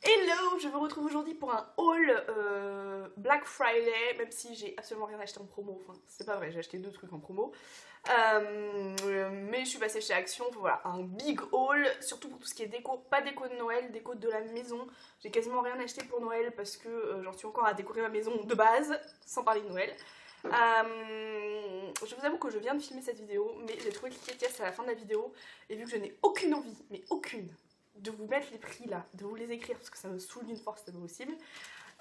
Hello, je vous retrouve aujourd'hui pour un haul Black Friday, même si j'ai absolument rien acheté en promo, enfin c'est pas vrai, j'ai acheté 2 trucs en promo, mais je suis passée chez Action, voilà, un big haul, surtout pour tout ce qui est déco, pas déco de Noël, déco de la maison. J'ai quasiment rien acheté pour Noël parce que j'en suis encore à décorer ma maison de base, sans parler de Noël. Je vous avoue que je viens de filmer cette vidéo, mais j'ai trouvé cliquer yes à la fin de la vidéo, et vu que je n'ai aucune envie, mais aucune, de vous mettre les prix là, de vous les écrire parce que ça me saoule d'une force c'est pas possible,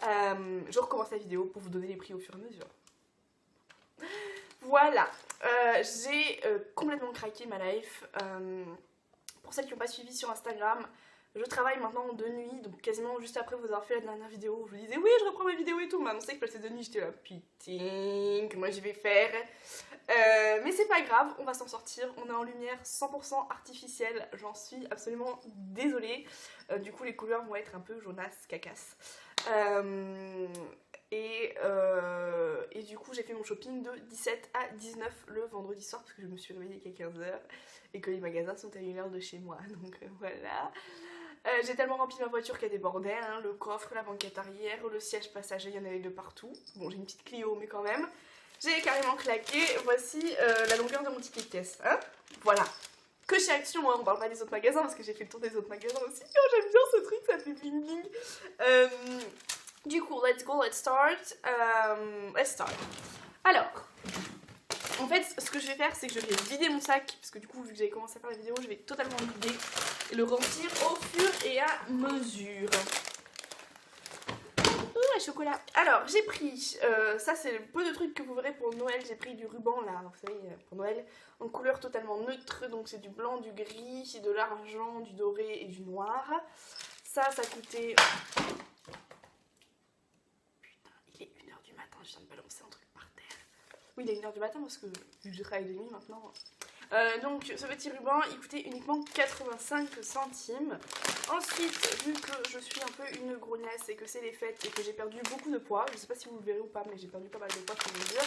je recommence la vidéo pour vous donner les prix au fur et à mesure. Voilà, j'ai complètement craqué ma life. Pour celles qui n'ont pas suivi sur Instagram, je travaille maintenant de nuit, donc quasiment juste après vous avoir fait la dernière vidéo où je vous disais oui je reprends ma vidéo et tout, on m'a annoncé que je passais de nuit, j'étais là putain que moi j'y vais faire. Mais c'est pas grave, on va s'en sortir, on est en lumière 100% artificielle, j'en suis absolument désolée. Du coup les couleurs vont être un peu jaunasses, cacasse. Et du coup j'ai fait mon shopping de 17 à 19 le vendredi soir parce que je me suis réveillée qu'à 15h et que les magasins sont à 1 heure de chez moi, donc voilà. J'ai tellement rempli ma voiture qu'elle débordait, hein, le coffre, la banquette arrière, le siège passager, il y en avait de partout. Bon j'ai une petite Clio mais quand même. J'ai carrément claqué, voici la longueur de mon ticket de caisse, hein. Voilà. Que chez Action, hein, on parle pas des autres magasins parce que j'ai fait le tour des autres magasins aussi. Oh j'aime bien ce truc, ça fait bling bling. Du coup, let's go, let's start. Alors, en fait, ce que je vais faire, c'est que je vais vider mon sac, parce que du coup, vu que j'avais commencé à faire la vidéo, je vais totalement le vider et le remplir au fur et à mesure. Ouh, le chocolat. Alors, j'ai pris, ça c'est le peu de trucs que vous verrez pour Noël, j'ai pris du ruban là, vous savez, pour Noël, en couleur totalement neutre, donc c'est du blanc, du gris, de l'argent, du doré et du noir. Ça coûtait... Il est 1h du matin, je viens de balancer un truc par terre. Oui, il est 1h du matin parce que vu que je travaille de nuit maintenant. Donc ce petit ruban, il coûtait uniquement 85 centimes. Ensuite, vu que je suis un peu une grognasse et que c'est les fêtes et que j'ai perdu beaucoup de poids, je sais pas si vous le verrez ou pas, mais j'ai perdu pas mal de poids, faut vous dire.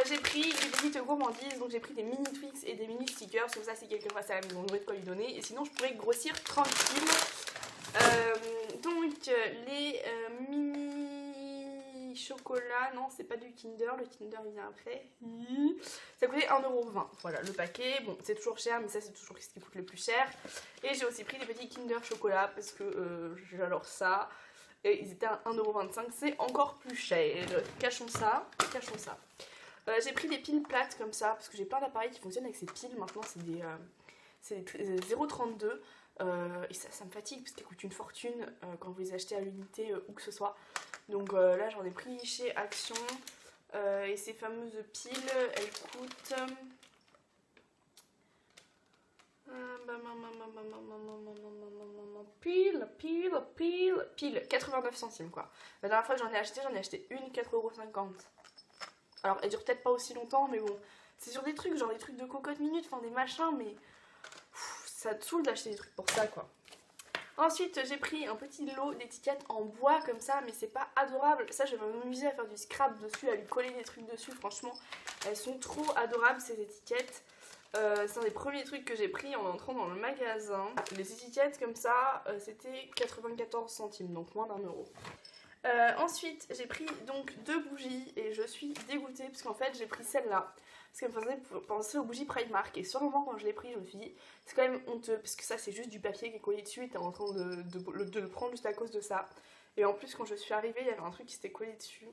J'ai pris des petites gourmandises, donc j'ai pris des mini Twix et des mini stickers, comme ça si quelqu'un passe à la maison, j'aurai de quoi lui donner, et sinon je pourrais grossir tranquille. Donc les mini chocolat, non c'est pas du Kinder, le Kinder il vient après. Ça coûtait 1,20€, voilà le paquet, bon c'est toujours cher mais ça c'est toujours ce qui coûte le plus cher. Et j'ai aussi pris des petits Kinder chocolat parce que j'adore ça. Et ils étaient à 1,25€, c'est encore plus cher. Cachons ça, cachons ça. J'ai pris des piles plates comme ça parce que j'ai plein d'appareils qui fonctionnent avec ces piles. Maintenant c'est des 0,32. Et ça me fatigue parce qu'elles coûtent une fortune quand vous les achetez à l'unité où que ce soit. Donc là j'en ai pris chez Action. Et ces fameuses piles, elles coûtent... Pile, 89 centimes quoi. La dernière fois que j'en ai acheté une 4,50€. Alors elle dure peut-être pas aussi longtemps mais bon. C'est sur des trucs, genre des trucs de cocotte minute, enfin des machins mais... ça te saoule d'acheter des trucs pour ça quoi. Ensuite j'ai pris un petit lot d'étiquettes en bois comme ça mais c'est pas adorable. Ça je vais m'amuser à faire du scrap dessus, à lui coller des trucs dessus. Franchement elles sont trop adorables ces étiquettes. C'est un des premiers trucs que j'ai pris en entrant dans le magasin. Les étiquettes comme ça c'était 94 centimes donc moins d'1€. Ensuite j'ai pris donc 2 bougies et je suis dégoûtée parce qu'en fait j'ai pris celle-là parce qu'elle me faisait penser aux bougies Primark et sur le moment quand je l'ai pris je me suis dit c'est quand même honteux parce que ça c'est juste du papier qui est collé dessus et t'es en train de le prendre juste à cause de ça. Et en plus quand je suis arrivée il y avait un truc qui s'était collé dessus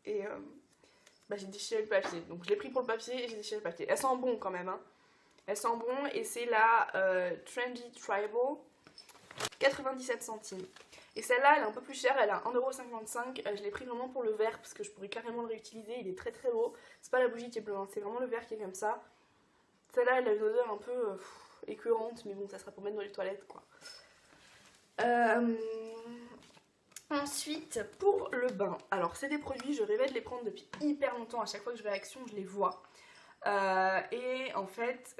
et j'ai déchiré le papier, donc je l'ai pris pour le papier et j'ai déchiré le papier. Elle sent bon quand même hein. Elle sent bon et c'est la Trendy Tribal, 97 centimes. Et celle-là, elle est un peu plus chère, elle a 1,55€. Je l'ai pris vraiment pour le verre parce que je pourrais carrément le réutiliser. Il est très très beau. C'est pas la bougie qui est bleue, hein, c'est vraiment le verre qui est comme ça. Celle-là, elle a une odeur un peu écœurante, mais bon, ça sera pour mettre dans les toilettes quoi. Ensuite, pour le bain. Alors, c'est des produits, je rêvais de les prendre depuis hyper longtemps. À chaque fois que je vais à Action, je les vois. Et en fait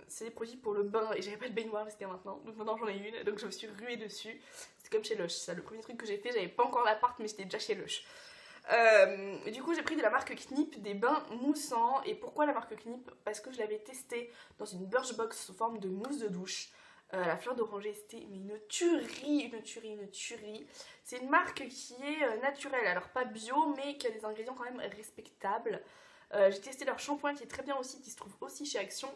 c'est des produits pour le bain et j'avais pas de baignoire jusqu'à maintenant donc maintenant j'en ai une donc je me suis ruée dessus. C'est comme chez Lush, c'est le premier truc que j'ai fait, j'avais pas encore l'appart mais j'étais déjà chez Lush. Du coup j'ai pris de la marque Knip des bains moussants. Et pourquoi la marque Knip? Parce que je l'avais testé dans une Birchbox sous forme de mousse de douche La fleur d'oranger, c'était mais une tuerie, une tuerie, une tuerie. C'est une marque qui est naturelle, alors pas bio, mais qui a des ingrédients quand même respectables. J'ai testé leur shampoing qui est très bien aussi, qui se trouve aussi chez Action.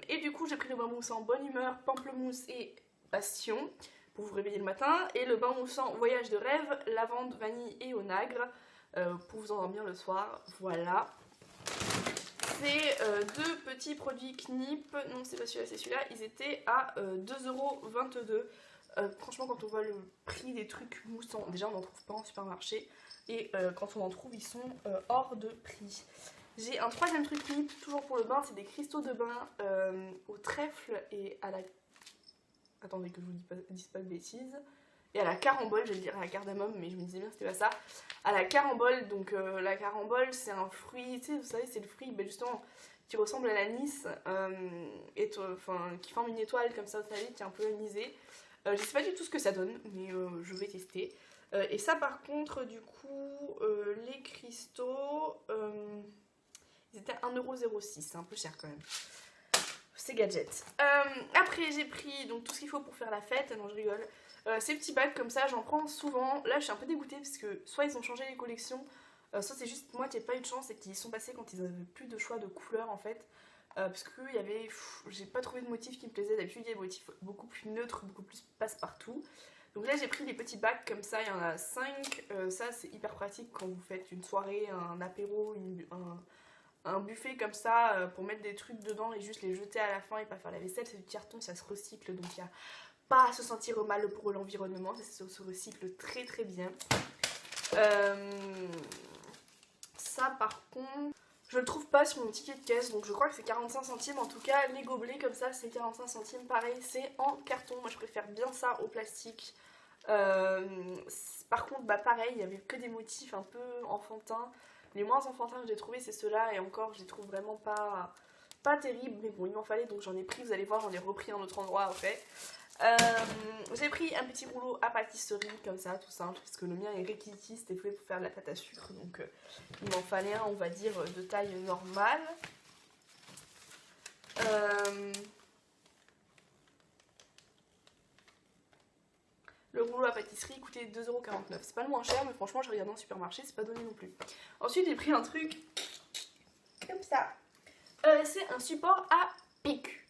Et du coup, j'ai pris le bain moussant bonne humeur, pamplemousse et passion pour vous réveiller le matin. Et le bain moussant voyage de rêve, lavande, vanille et onagre pour vous endormir le soir. Voilà. C'est deux petits produits Knip. Non, c'est pas celui-là, c'est celui-là. Ils étaient à 2,22 €. Franchement, quand on voit le prix des trucs moussants, déjà on n'en trouve pas en supermarché. Et quand on en trouve, ils sont hors de prix. J'ai un troisième truc Knip, toujours pour le bain, c'est des cristaux de bain au trèfle et à la... Attendez que je vous dise pas de bêtises. Et à la carambole, j'allais dire à la cardamome, mais je me disais bien que c'était pas ça. À la carambole, donc la carambole c'est un fruit, tu sais, vous savez, c'est le fruit justement qui ressemble à l'anis, qui forme une étoile comme ça, vous savez, qui est un peu anisée. Je sais pas du tout ce que ça donne, mais je vais tester. Et ça par contre, du coup, les cristaux, ils étaient à 1,06 €, c'est un peu cher quand même. C'est gadget. Après j'ai pris donc tout ce qu'il faut pour faire la fête, non je rigole. Ces petits bacs comme ça, j'en prends souvent. Là, je suis un peu dégoûtée parce que soit ils ont changé les collections, soit c'est juste moi qui n'ai pas eu de chance et qu'ils y sont passés quand ils avaient plus de choix de couleurs en fait. Parce que il y avait, j'ai pas trouvé de motif qui me plaisait. D'habitude, il y a des motifs beaucoup plus neutres, beaucoup plus passe-partout. Donc là, j'ai pris des petits bacs comme ça, il y en a 5. Ça, c'est hyper pratique quand vous faites une soirée, un apéro, un buffet comme ça pour mettre des trucs dedans et juste les jeter à la fin et pas faire la vaisselle. C'est du carton, ça se recycle donc il y a pas à se sentir mal pour l'environnement, ça se recycle très très bien. Ça par contre, je le trouve pas sur mon ticket de caisse, donc je crois que c'est 45 centimes. En tout cas, les gobelets comme ça, c'est 45 centimes. Pareil, c'est en carton. Moi, je préfère bien ça au plastique. Par contre, bah pareil, il y avait que des motifs un peu enfantins. Les moins enfantins que j'ai trouvé, c'est ceux-là, et encore, je les trouve vraiment pas terribles. Mais bon, il m'en fallait, donc j'en ai pris. Vous allez voir, j'en ai repris un autre endroit après. J'ai pris un petit rouleau à pâtisserie comme ça, tout simple, parce que le mien est Rikiki, c'était fait pour faire de la pâte à sucre, donc il m'en fallait un, on va dire, de taille normale. Le rouleau à pâtisserie coûtait 2,49 €. C'est pas le moins cher, mais franchement, je regarde dans le supermarché, c'est pas donné non plus. Ensuite, j'ai pris un truc comme ça. C'est un support à PQ.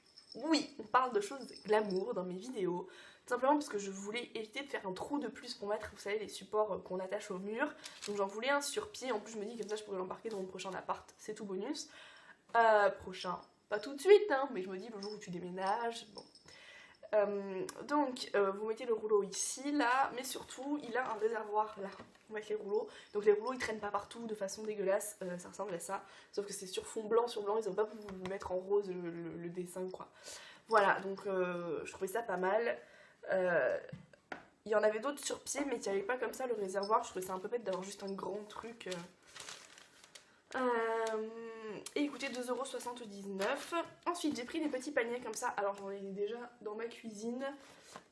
Oui, on parle de choses glamour dans mes vidéos, tout simplement parce que je voulais éviter de faire un trou de plus pour mettre, vous savez, les supports qu'on attache au mur. Donc j'en voulais un sur pied, en plus je me dis comme ça je pourrais l'embarquer dans mon prochain appart, c'est tout bonus. Prochain, pas tout de suite, hein, mais je me dis le jour où tu déménages, bon. Vous mettez le rouleau ici, là, mais surtout il a un réservoir là, on va mettre les rouleaux, donc les rouleaux ils traînent pas partout de façon dégueulasse, ça ressemble à ça, sauf que c'est sur fond blanc sur blanc, ils ont pas pu vous mettre en rose le dessin quoi. Voilà, donc je trouvais ça pas mal. Il y en avait d'autres sur pied, mais il n'y avait pas comme ça le réservoir, je trouvais ça un peu bête d'avoir juste un grand truc. Et il coûtait 2,79 €. Ensuite, j'ai pris des petits paniers comme ça. Alors, j'en ai déjà dans ma cuisine.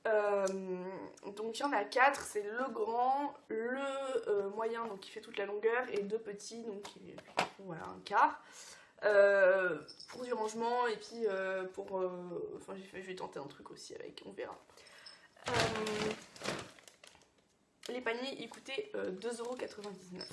Donc, il y en a 4. C'est le grand, le moyen, donc qui fait toute la longueur, et deux petits, donc qui font voilà, un quart. Pour du rangement, et puis pour. Enfin, je vais tenter un truc aussi avec, on verra. Les paniers, ils coûtaient 2,99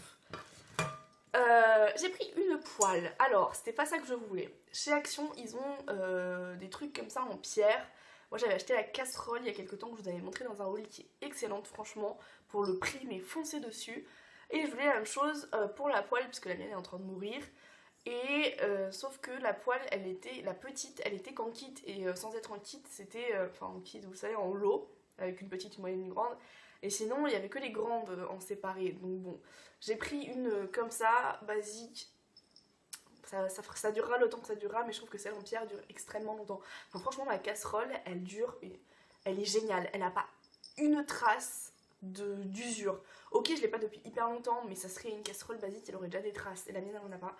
€. J'ai pris une poêle. Alors, c'était pas ça que je voulais. Chez Action, ils ont des trucs comme ça en pierre. Moi, j'avais acheté la casserole il y a quelques temps que je vous avais montré dans un haul qui est excellente, franchement. Pour le prix, mais foncez dessus. Et je voulais la même chose pour la poêle, puisque la mienne est en train de mourir. Et sauf que la poêle, la petite, elle était qu'en kit. Et sans être en kit, c'était, en kit, vous savez, en lot, avec une petite, une moyenne, une grande. Et sinon, il n'y avait que les grandes en séparé. Donc bon, j'ai pris une comme ça, basique. Ça durera le temps que ça durera, mais je trouve que celle en pierre dure extrêmement longtemps. Enfin, franchement, ma casserole, elle dure, elle est géniale. Elle n'a pas une trace d'usure. Ok, je l'ai pas depuis hyper longtemps, mais ça serait une casserole basique, elle aurait déjà des traces. Et la mienne, elle n'en a pas.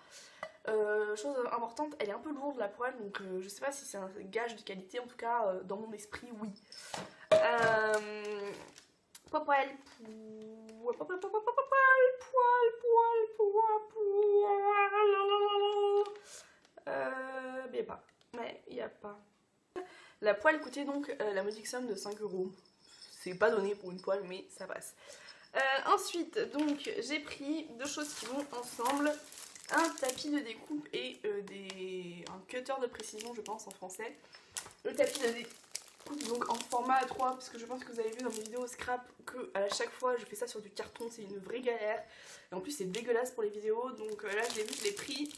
Chose importante, elle est un peu lourde la poêle, donc je sais pas si c'est un gage de qualité. En tout cas, dans mon esprit, oui. Poil, mais pas. Mais il n'y a pas. La poêle coûtait donc la modique somme de 5 €. C'est pas donné pour une poêle, mais ça passe. Ensuite, donc, j'ai pris deux choses qui vont ensemble. Un tapis de découpe et un cutter de précision, je pense en français. Le tapis de découpe donc en format A3, parce que je pense que vous avez vu dans mes vidéos scrap que à chaque fois je fais ça sur du carton, c'est une vraie galère. Et en plus c'est dégueulasse pour les vidéos, donc là je l'ai vu, je l'ai pris.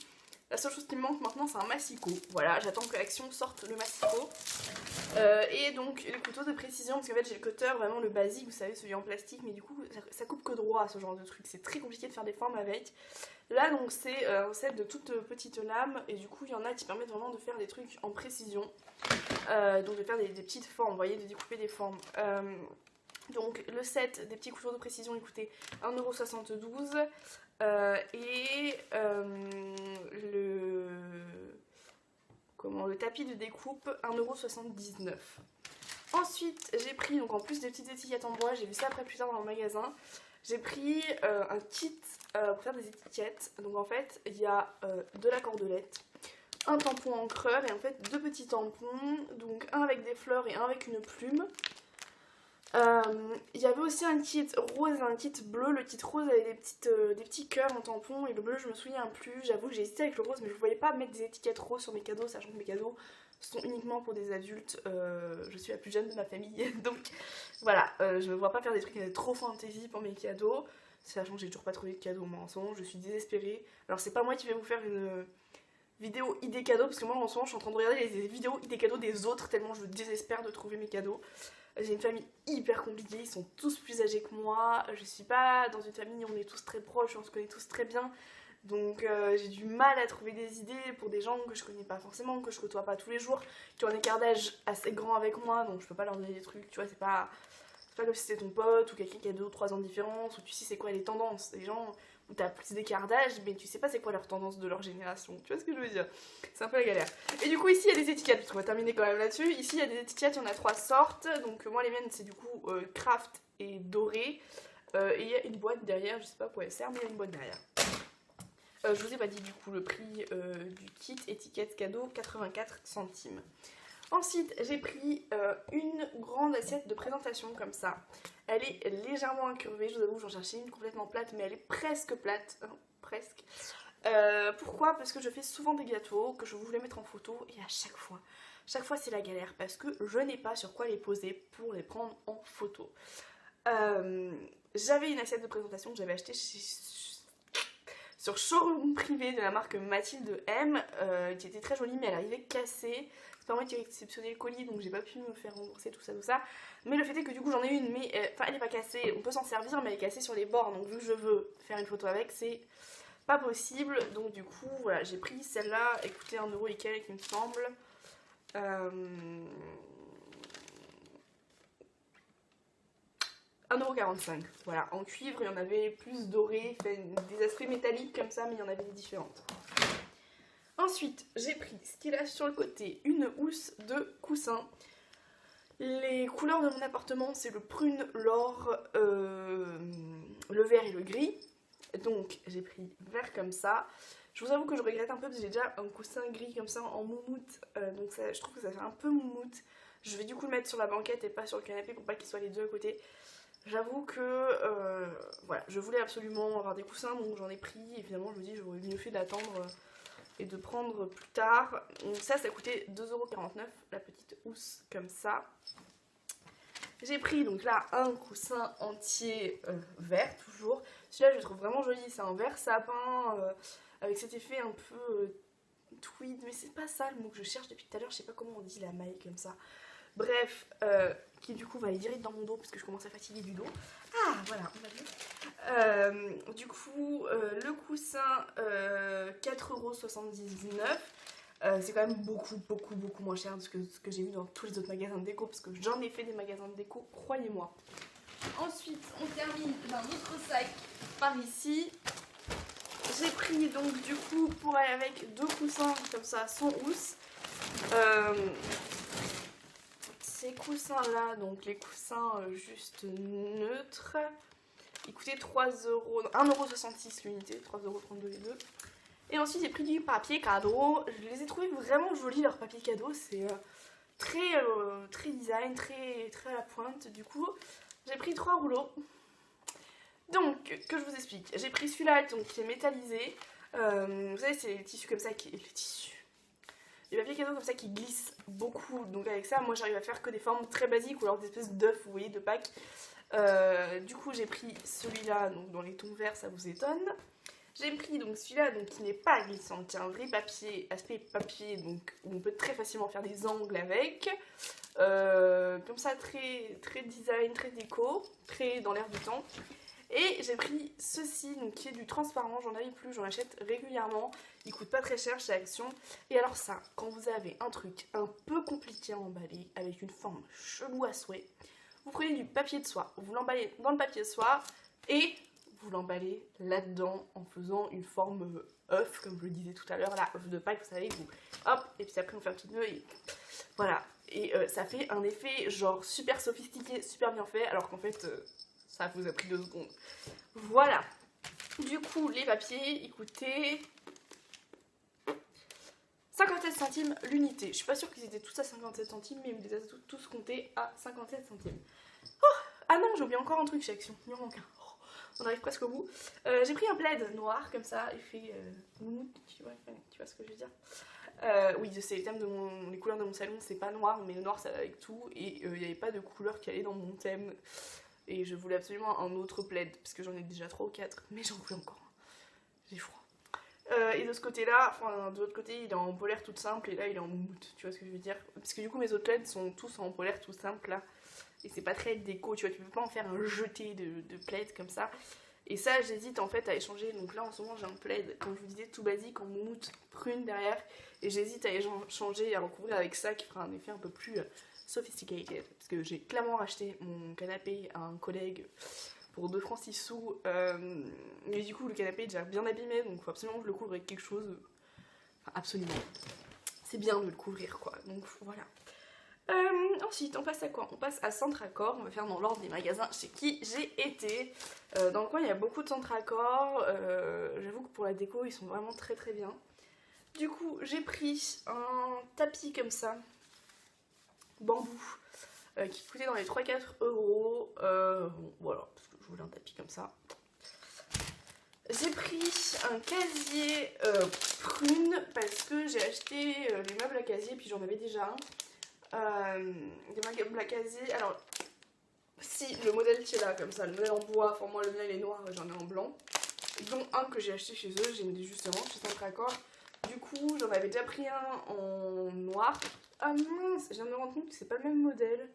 La seule chose qui me manque maintenant c'est un massicot. Voilà, j'attends que Action sorte le massicot. Et donc le couteau de précision, parce qu'en fait j'ai le cutter vraiment le basique, vous savez, celui en plastique, mais du coup ça coupe que droit ce genre de truc, c'est très compliqué de faire des formes avec. Là donc c'est un set de toutes petites lames, et du coup il y en a qui permettent vraiment de faire des trucs en précision, donc de faire des petites formes, vous voyez, de découper des formes. Donc le set des petits couteaux de précision il coûtait 1,72 € et le tapis de découpe 1,79 €. Ensuite j'ai pris, donc en plus des petites étiquettes en bois, j'ai vu ça après plus tard dans le magasin, j'ai pris un kit pour faire des étiquettes. Donc en fait il y a de la cordelette, un tampon encreur et en fait deux petits tampons, donc un avec des fleurs et un avec une plume. Il y avait aussi un kit rose et un kit bleu. Le kit rose avait des petits cœurs en tampon et le bleu je me souviens plus. J'avoue que j'ai hésité avec le rose mais je ne voyais pas mettre des étiquettes roses sur mes cadeaux, sachant que mes cadeaux sont uniquement pour des adultes. Je suis la plus jeune de ma famille donc voilà, je ne vois pas faire des trucs trop fantasy pour mes cadeaux, sachant que j'ai toujours pas trouvé de cadeau moi en ce moment, je suis désespérée. Alors c'est pas moi qui vais vous faire une vidéo idée cadeau parce que moi en ce moment je suis en train de regarder les vidéos idées cadeaux des autres tellement je désespère de trouver mes cadeaux. J'ai une famille hyper compliquée, ils sont tous plus âgés que moi, je suis pas dans une famille où on est tous très proches, on se connaît tous très bien, donc j'ai du mal à trouver des idées pour des gens que je connais pas forcément, que je côtoie pas tous les jours, qui ont un écart d'âge assez grand avec moi, donc je peux pas leur donner des trucs, tu vois, c'est pas comme si c'était ton pote ou quelqu'un qui a 2 ou 3 ans de différence, où tu sais c'est quoi les tendances, des gens où t'as plus d'écart d'âge, mais tu sais pas c'est quoi leur tendance de leur génération, tu vois ce que je veux dire, c'est un peu la galère. Et du coup ici il y a des étiquettes, parce qu'on va terminer quand même là-dessus, ici il y a des étiquettes, il y en a 3 sortes, donc moi les miennes c'est du coup craft et doré, et il y a une boîte derrière, je sais pas pourquoi elle sert, mais il y a une boîte derrière. Je vous ai pas dit du coup le prix du kit étiquette cadeau, 84 centimes. Ensuite, j'ai pris une grande assiette de présentation comme ça. Elle est légèrement incurvée, je vous avoue, j'en cherchais une complètement plate, mais elle est presque plate, presque. Pourquoi? Parce que je fais souvent des gâteaux que je voulais mettre en photo et à chaque fois c'est la galère parce que je n'ai pas sur quoi les poser pour les prendre en photo. J'avais une assiette de présentation que j'avais achetée sur showroom privé de la marque Mathilde M, qui était très jolie mais elle arrivait cassée. C'est pas moi qui ai réceptionné le colis donc j'ai pas pu me faire rembourser tout ça. Mais le fait est que du coup j'en ai une, mais elle est pas cassée, on peut s'en servir mais elle est cassée sur les bords, donc vu que je veux faire une photo avec c'est pas possible. Donc du coup voilà, j'ai pris celle-là, écoutez 1 € et quelques il me semble. 1,45 €, voilà, en cuivre, il y en avait plus doré, des aspects métalliques comme ça, mais il y en avait des différentes. Ensuite, j'ai pris ce qu'il a sur le côté, une housse de coussin. Les couleurs de mon appartement, c'est le prune, l'or, le vert et le gris. Donc, j'ai pris vert comme ça. Je vous avoue que je regrette un peu parce que j'ai déjà un coussin gris comme ça en moumoute. Donc, ça, je trouve que ça fait un peu moumoute. Je vais du coup le mettre sur la banquette et pas sur le canapé pour pas qu'ils soient les deux à côté. J'avoue que voilà, je voulais absolument avoir des coussins, donc j'en ai pris. Et finalement, je me dis, j'aurais mieux fait d'attendre et de prendre plus tard. Donc ça coûtait 2,49 €, la petite housse comme ça. J'ai pris donc là un coussin entier vert toujours. Celui-là je le trouve vraiment joli, c'est un vert sapin avec cet effet un peu tweed, mais c'est pas ça le mot que je cherche depuis tout à l'heure, je sais pas comment on dit la maille comme ça. Bref, qui du coup va aller direct dans mon dos parce que je commence à fatiguer du dos. Ah voilà, on va bien. Du coup, le coussin 4,79 €. C'est quand même beaucoup moins cher que ce que j'ai vu dans tous les autres magasins de déco parce que j'en ai fait des magasins de déco, croyez-moi. Ensuite, on termine d'un autre sac par ici. J'ai pris donc du coup pour aller avec 2 coussins comme ça sans housse. Ces coussins là, donc les coussins juste neutres, ils coûtaient 1,66 € l'unité, 3,32 € les deux. Et ensuite j'ai pris du papier cadeau, je les ai trouvés vraiment jolis leurs papiers cadeaux, c'est très design, très à la pointe. Du coup, j'ai pris 3 rouleaux. Donc, que je vous explique. J'ai pris celui-là donc, qui est métallisé. Vous savez, c'est les tissus comme ça qui... Les papiers cadeaux comme ça qui glissent beaucoup. Donc avec ça, moi j'arrive à faire que des formes très basiques ou alors des espèces d'œufs, vous voyez, de Pâques. Du coup, j'ai pris celui-là, donc dans les tons verts, ça vous étonne. J'ai pris donc celui-là donc, qui n'est pas glissant, qui est un vrai papier, aspect papier, donc où on peut très facilement faire des angles avec. Comme ça, très design, très déco, très dans l'air du temps. Et j'ai pris ceci, donc qui est du transparent, j'en avais plus, j'en achète régulièrement. Il coûte pas très cher chez Action. Et alors ça, quand vous avez un truc un peu compliqué à emballer, avec une forme chelou à souhait, vous prenez du papier de soie, vous l'emballez dans le papier de soie et vous l'emballez là-dedans en faisant une forme œuf, comme je le disais tout à l'heure, là, œuf de Pâques, vous savez, vous hop, et puis après on fait un petit nœud et voilà. Et ça fait un effet genre super sophistiqué, super bien fait, alors qu'en fait ça vous a pris 2 secondes. Voilà. Du coup, les papiers, ils coûtaient 57 centimes l'unité. Je suis pas sûre qu'ils étaient tous à 57 centimes, mais ils me les a tous comptés à 57 centimes. Oh, ah non, j'ai oublié encore un truc chez Action. Il en manque un. Oh, on arrive presque au bout. J'ai pris un plaid noir, comme ça, effet moumoute, tu vois ce que je veux dire. Oui, c'est les thèmes de les couleurs de mon salon, c'est pas noir, mais le noir ça va avec tout. Et il n'y avait pas de couleur qui allait dans mon thème. Et je voulais absolument un autre plaid, parce que j'en ai déjà 3 ou 4, mais j'en voulais encore un. J'ai froid. Et de ce côté-là, enfin de l'autre côté, il est en polaire toute simple, et là il est en moumoute, tu vois ce que je veux dire. Parce que du coup mes autres plaids sont tous en polaire tout simple là. Et c'est pas très déco, tu vois, tu peux pas en faire un jeté de plaid comme ça. Et ça j'hésite en fait à échanger, donc là en ce moment j'ai un plaid, comme je vous disais, tout basique, en moumoute prune derrière. Et j'hésite à échanger et à recouvrir avec ça qui fera un effet un peu plus sophisticated. Parce que j'ai clairement racheté mon canapé à un collègue pour 2 francs 6 sous. Mais du coup le canapé est déjà bien abîmé, donc il faut absolument que je le couvre avec quelque chose. Enfin absolument. C'est bien de le couvrir quoi, donc voilà. Ensuite, on passe à quoi? On passe à Centracor, on va faire dans l'ordre des magasins chez qui j'ai été. Dans le coin, il y a beaucoup de Centracor. J'avoue que pour la déco, ils sont vraiment très bien. Du coup, j'ai pris un tapis comme ça, bambou, qui coûtait dans les 3-4 euros. Bon, voilà, parce que je voulais un tapis comme ça. J'ai pris un casier prune parce que j'ai acheté les meubles à casier, puis j'en avais déjà un. Des meubles à casier, alors si le modèle qui est là comme ça, le modèle en bois, enfin moi le mien il est noir, j'en ai en blanc, dont un que j'ai acheté chez eux, j'ai mis justement chez Centracor. Du coup j'en avais déjà pris un en noir. Ah mince, je viens de me rendre compte que c'est pas le même modèle.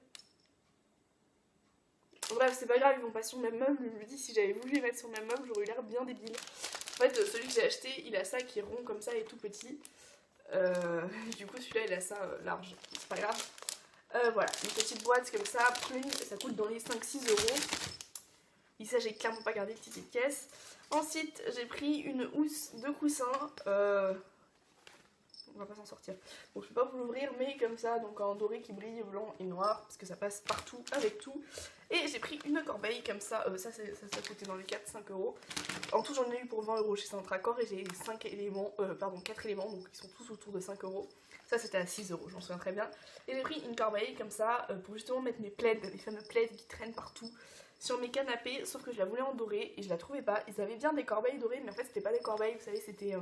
Bref, c'est pas grave, ils vont pas sur le même meuble. Je me dis si j'avais voulu les mettre sur le même meuble, j'aurais eu l'air bien débile. En fait celui que j'ai acheté, il a ça qui est rond comme ça et tout petit. Du coup celui-là il a ça large, c'est pas grave. Voilà, une petite boîte comme ça, prune, ça coûte dans les 5-6 euros. Ici j'ai clairement pas gardé de petite caisse. Ensuite j'ai pris une housse de coussin, on va pas s'en sortir. Donc je peux pas vous l'ouvrir, mais comme ça, donc en doré qui brille, blanc et noir, parce que ça passe partout avec tout. Et j'ai pris une corbeille comme ça, ça coûtait dans les 4-5 euros. En tout j'en ai eu pour 20 euros chez Centracor et j'ai 4 éléments, donc ils sont tous autour de 5 euros. Ça c'était à 6 euros, j'en souviens très bien. Et j'ai pris une corbeille comme ça pour justement mettre mes plaids, mes fameux plaids qui traînent partout sur mes canapés, sauf que je la voulais en doré et je la trouvais pas. Ils avaient bien des corbeilles dorées, mais en fait c'était pas des corbeilles, vous savez, c'était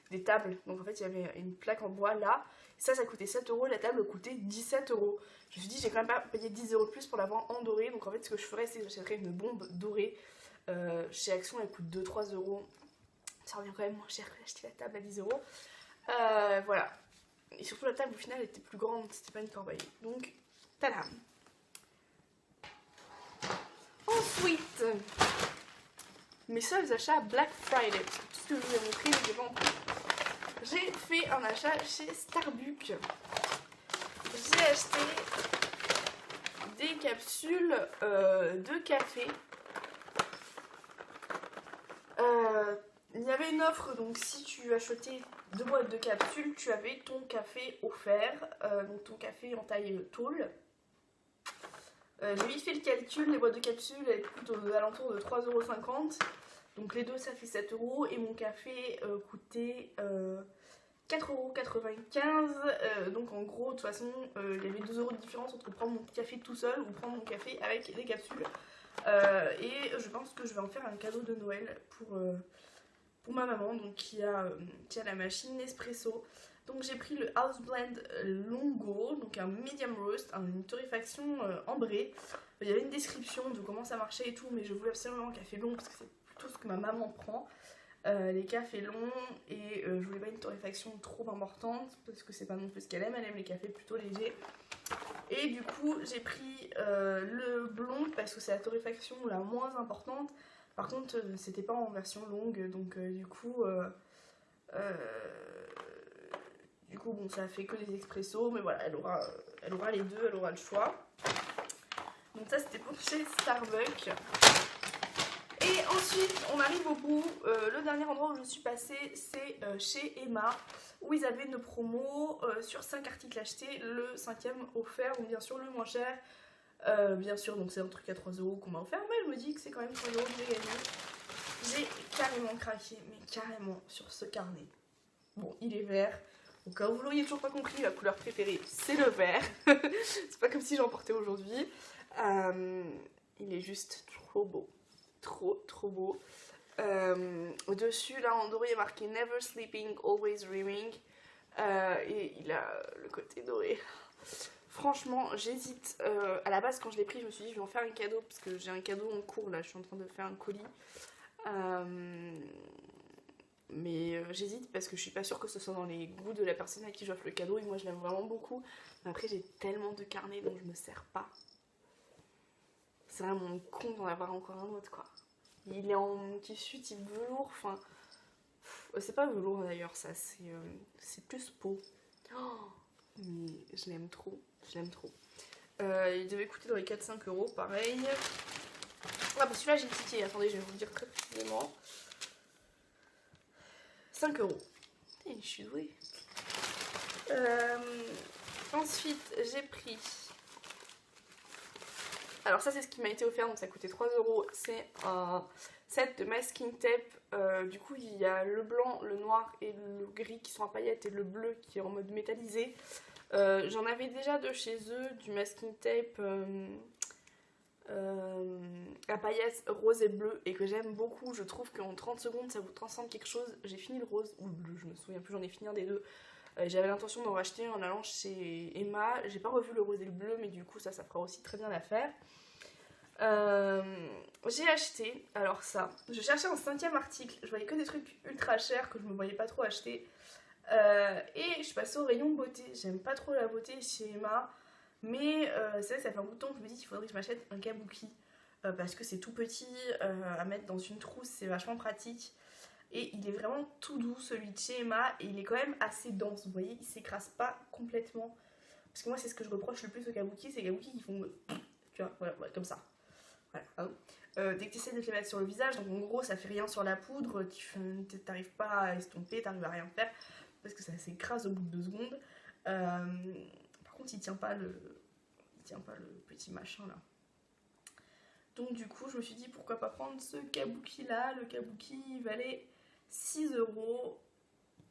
des tables. Donc en fait il y avait une plaque en bois là, et ça coûtait 7 euros, la table coûtait 17 euros. Je me suis dit j'ai quand même pas payé 10 euros de plus pour l'avoir en doré, donc en fait ce que je ferais c'est que j'achèterais une bombe dorée. Chez Action elle coûte 2-3 euros, ça revient quand même moins cher que d'acheter la table à 10 euros. Voilà. Et surtout la table au final était plus grande, c'était pas une corbeille. Donc, tada. Ensuite, mes seuls achats Black Friday. Tout ce que je vous ai montré, je l'ai pas en plus. J'ai fait un achat chez Starbucks. J'ai acheté des capsules de café. Il y avait une offre, donc si tu achetais 2 boîtes de capsules, tu avais ton café offert, donc ton café en taille tôle. J'ai vite fait le calcul, les boîtes de capsules elles coûtent aux alentours de 3,50 €, donc les deux ça fait 7 €, et mon café coûtait 4,95€. Donc en gros, de toute façon, il y avait 2€ de différence entre prendre mon café tout seul ou prendre mon café avec des capsules. Et je pense que je vais en faire un cadeau de Noël pour ma maman, donc qui a la machine Nespresso. Donc j'ai pris le House Blend Longo, donc un medium roast, une torréfaction ambrée. Il y avait une description de comment ça marchait et tout, mais je voulais absolument un café long parce que c'est plutôt ce que ma maman prend. Les cafés longs, et je voulais pas une torréfaction trop importante parce que c'est pas non plus ce qu'elle aime les cafés plutôt légers. Et du coup j'ai pris le blond parce que c'est la torréfaction la moins importante. Par contre c'était pas en version longue, donc du coup bon, ça fait que des expressos, mais voilà, elle aura les deux, elle aura le choix. Donc ça c'était pour chez Starbucks. Et ensuite, on arrive au bout. Le dernier endroit où je suis passée, c'est chez Emma, où ils avaient une promo sur 5 articles achetés, le 5e offert, donc bien sûr le moins cher. Bien sûr, donc c'est un truc à 3€ qu'on m'a offert, mais je me dis que c'est quand même 3€ que j'ai gagné. J'ai carrément craqué, mais carrément, sur ce carnet. Bon, il est vert. Au cas où vous l'auriez toujours pas compris, ma couleur préférée, c'est le vert. C'est pas comme si j'en portais aujourd'hui. Il est juste trop beau. Trop beau. Au-dessus, là, en doré, il est marqué Never Sleeping, Always Dreaming. Et il a le côté doré. Franchement, j'hésite. À la base, quand je l'ai pris, je me suis dit, je vais en faire un cadeau, parce que j'ai un cadeau en cours, là, je suis en train de faire un colis. Mais j'hésite parce que je suis pas sûre que ce soit dans les goûts de la personne à qui j'offre le cadeau, et moi je l'aime vraiment beaucoup. Mais après, j'ai tellement de carnets dont je me sers pas. C'est vraiment con d'en avoir encore un autre, quoi. Il est en tissu type velours, enfin... C'est pas velours d'ailleurs, ça, c'est plus peau. Oh, mais je l'aime trop, il devait coûter dans les 4-5€, pareil. Ah bah celui-là j'ai tiqué, attendez, je vais vous le dire très précisément. 5€. Je suis douée. Ensuite, j'ai pris... Alors ça c'est ce qui m'a été offert, donc ça coûtait 3€. C'est un set de masking tape. Du coup il y a le blanc, le noir et le gris qui sont à paillettes et le bleu qui est en mode métallisé. J'en avais déjà de chez eux du masking tape à paillettes rose et bleu et que j'aime beaucoup. Je trouve qu'en 30 secondes ça vous transcende quelque chose. J'ai fini le rose ou le bleu, je me souviens plus, j'en ai fini un des deux. J'avais l'intention d'en racheter en allant chez Emma. J'ai pas revu le rose et le bleu, mais du coup ça fera aussi très bien l'affaire. J'ai acheté, alors ça, je cherchais un 5e article, je voyais que des trucs ultra chers que je me voyais pas trop acheter. Et je suis passée au rayon beauté. J'aime pas trop la beauté chez Emma, mais c'est vrai que ça fait un bout de temps que je me dis qu'il faudrait que je m'achète un kabuki parce que c'est tout petit à mettre dans une trousse, c'est vachement pratique. Et il est vraiment tout doux celui de chez Emma, et il est quand même assez dense, vous voyez, il s'écrase pas complètement. Parce que moi c'est ce que je reproche le plus aux kabuki, c'est les kabuki qui font tu vois, voilà, comme ça. Voilà. Dès que tu essaies de te les mettre sur le visage, donc en gros ça fait rien sur la poudre, t'arrives pas à estomper, t'arrives à rien faire parce que ça s'écrase au bout de 2 secondes. Par contre il tient pas le petit machin là. Donc du coup je me suis dit pourquoi pas prendre ce kabuki là. Le kabuki il valait 6€.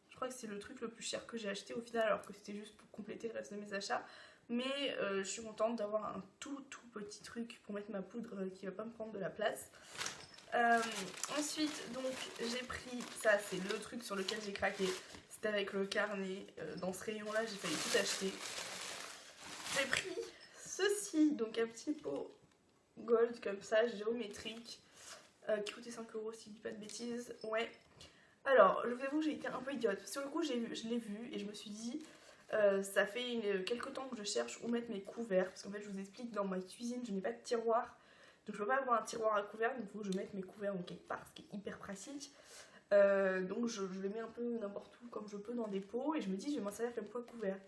Je crois que c'est le truc le plus cher que j'ai acheté au final, alors que c'était juste pour compléter le reste de mes achats. Mais je suis contente d'avoir un tout petit truc pour mettre ma poudre qui va pas me prendre de la place. Ensuite donc j'ai pris, ça c'est le truc sur lequel j'ai craqué, c'était avec le carnet. Dans ce rayon là j'ai failli tout acheter. J'ai pris ceci, donc un petit pot gold comme ça, géométrique, qui coûtait 5€ si je dis pas de bêtises. Ouais. Alors je vous avoue que j'ai été un peu idiote. Sur le coup je l'ai vu et je me suis dit ça fait quelques temps que je cherche où mettre mes couverts, parce qu'en fait je vous explique, dans ma cuisine je n'ai pas de tiroir, donc je peux pas avoir un tiroir à couverts, donc il faut que je mette mes couverts en quelque part, ce qui est hyper pratique. Donc je les mets un peu n'importe où comme je peux dans des pots, et je me dis je vais m'en servir comme pot couvert.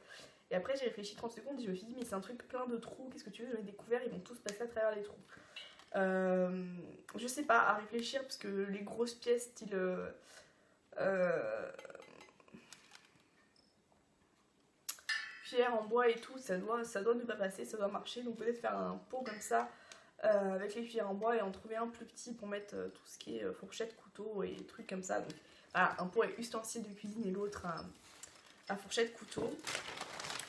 Et après j'ai réfléchi 30 secondes et je me suis dit mais c'est un truc plein de trous, qu'est-ce que tu veux, je vais mettre des couverts, ils vont tous passer à travers les trous. Je sais pas, à réfléchir, parce que les grosses pièces style cuillère en bois et tout, ça doit ne pas passer, ça doit marcher. Donc peut-être faire un pot comme ça avec les cuillères en bois et en trouver un plus petit pour mettre tout ce qui est fourchette, couteau et trucs comme ça. Donc voilà, un pot avec ustensiles de cuisine et l'autre à fourchette couteau.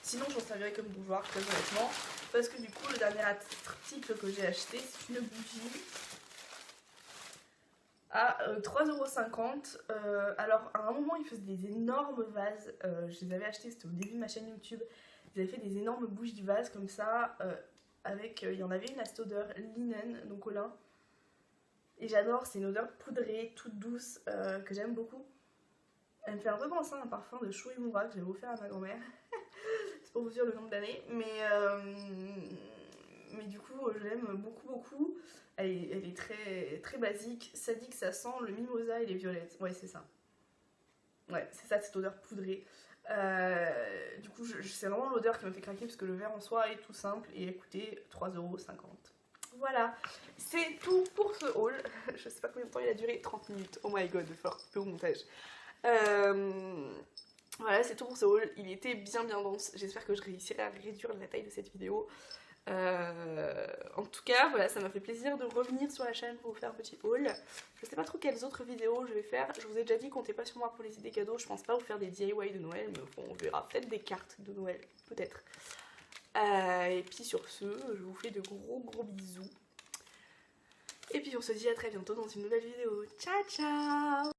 Sinon j'en servirais comme bougeoir très honnêtement. Parce que du coup le dernier article que j'ai acheté c'est une bougie à 3,50 €. Alors à un moment ils faisaient des énormes vases, je les avais achetés, c'était au début de ma chaîne YouTube. Ils avaient fait des énormes bougies vases comme ça, avec, il y en avait une à cette odeur linen, donc au lin. Et j'adore, c'est une odeur poudrée, toute douce, que j'aime beaucoup. Elle me fait un peu penser à un parfum de Shu Uemura que j'avais offert à ma grand-mère. C'est pour vous dire le nombre d'années, mais du coup je l'aime beaucoup. Elle est très, très basique. Ça dit que ça sent le mimosa et les violettes. Ouais, c'est ça. Ouais, c'est ça, cette odeur poudrée. Du coup, c'est vraiment l'odeur qui me fait craquer parce que le verre en soi est tout simple et a coûté 3,50 €. Voilà, c'est tout pour ce haul. Je sais pas combien de temps il a duré, 30 minutes. Oh my god, il va falloir couper au montage. Voilà, c'est tout pour ce haul. Il était bien dense. J'espère que je réussirai à réduire la taille de cette vidéo. En tout cas, voilà, ça m'a fait plaisir de revenir sur la chaîne pour vous faire un petit haul. Je sais pas trop quelles autres vidéos je vais faire. Je vous ai déjà dit, comptez pas sur moi pour les idées cadeaux. Je pense pas vous faire des DIY de Noël, mais bon, on verra peut-être des cartes de Noël, peut-être. Et puis sur ce, je vous fais de gros bisous. Et puis on se dit à très bientôt dans une nouvelle vidéo. Ciao ciao!